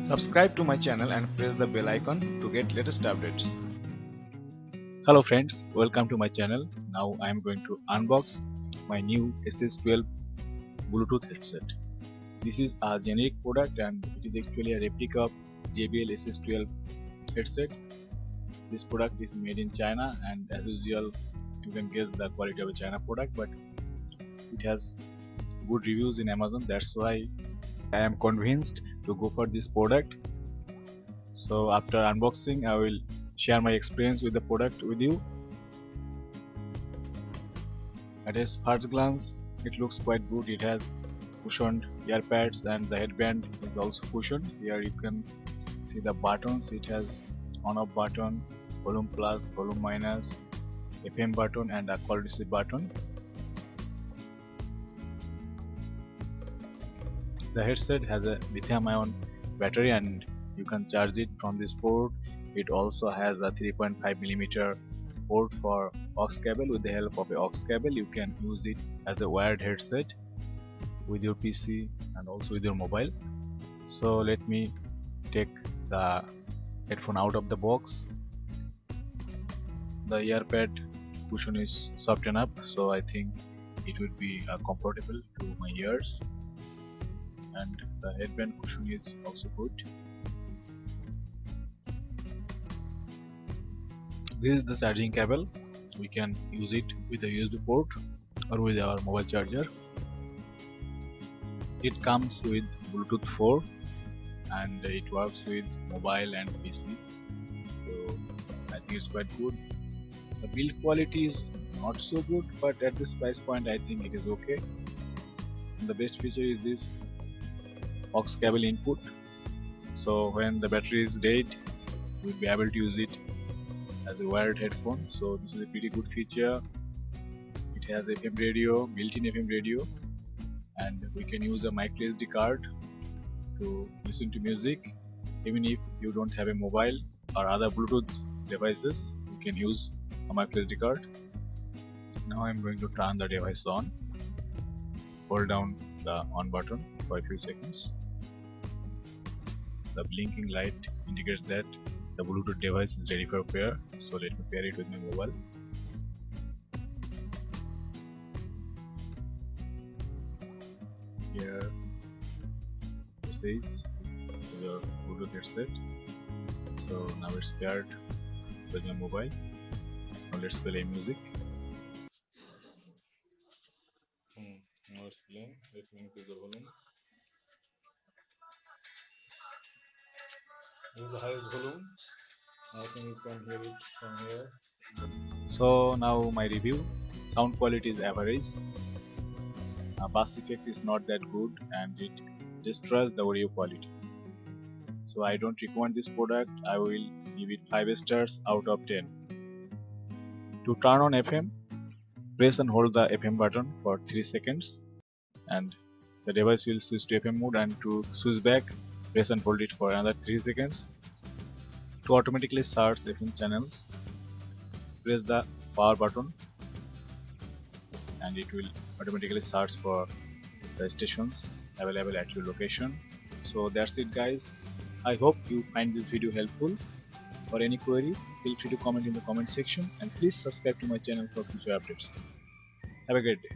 Subscribe to my channel and press the bell icon to get latest updates. Hello friends, welcome to my channel. Now I am going to unbox my new SH-12 Bluetooth headset. This is a generic product and it is actually a replica of JBL SH-12 headset. This product is made in China and as usual you can guess the quality of a China product, but it has good reviews in Amazon. That's why I am convinced to go for this product. So after unboxing I will share my experience with the product with you. At its first glance it looks quite good. It has cushioned ear pads and the headband is also cushioned. Here you can see the buttons. It has on off button, volume plus, volume minus, FM button and a call receive button. The headset has a lithium-ion battery and you can charge it from this port. It also has a 3.5mm port for aux cable. With the help of a aux cable you can use it as a wired headset with your PC and also with your mobile. So let me take the headphone out of the box. The ear pad cushion is soft enough, so I think it would be comfortable to my ears, and the headband cushion is also good. This is the charging cable. We can use it with a USB port or with our mobile charger. It comes with Bluetooth 4 and it works with mobile and PC, so I think it's quite good. The build quality is not so good, but at this price point I think it is okay. And the best feature is this aux cable input, so when the battery is dead you will be able to use it as a wired headphone. So this is a pretty good feature. It has FM radio, built-in FM radio, and we can use a micro SD card to listen to music. Even if you don't have a mobile or other Bluetooth devices, you can use a micro SD card. Now I'm going to turn the device on. Hold down the on button for a few seconds. The blinking light indicates that the Bluetooth device is ready for pair, so let me pair it with my mobile. Here it says your Bluetooth headset. So now it's paired with my mobile. Now let's play music. Now it's playing. Let me increase the volume. This is the highest volume. I think you can hear it from here. So now my review. Sound quality is average. Bass effect is not that good and it destroys the audio quality. So I don't recommend this product. I will give it 5 stars out of 10. To turn on FM, press and hold the FM button for 3 seconds and the device will switch to FM mode, and to switch back, press and hold it for another 3 seconds. To automatically search FM channels, press the power button and it will automatically search for the stations available at your location. So that's it guys. I hope you find this video helpful. For any query, feel free to comment in the comment section and please subscribe to my channel for future updates. Have a great day.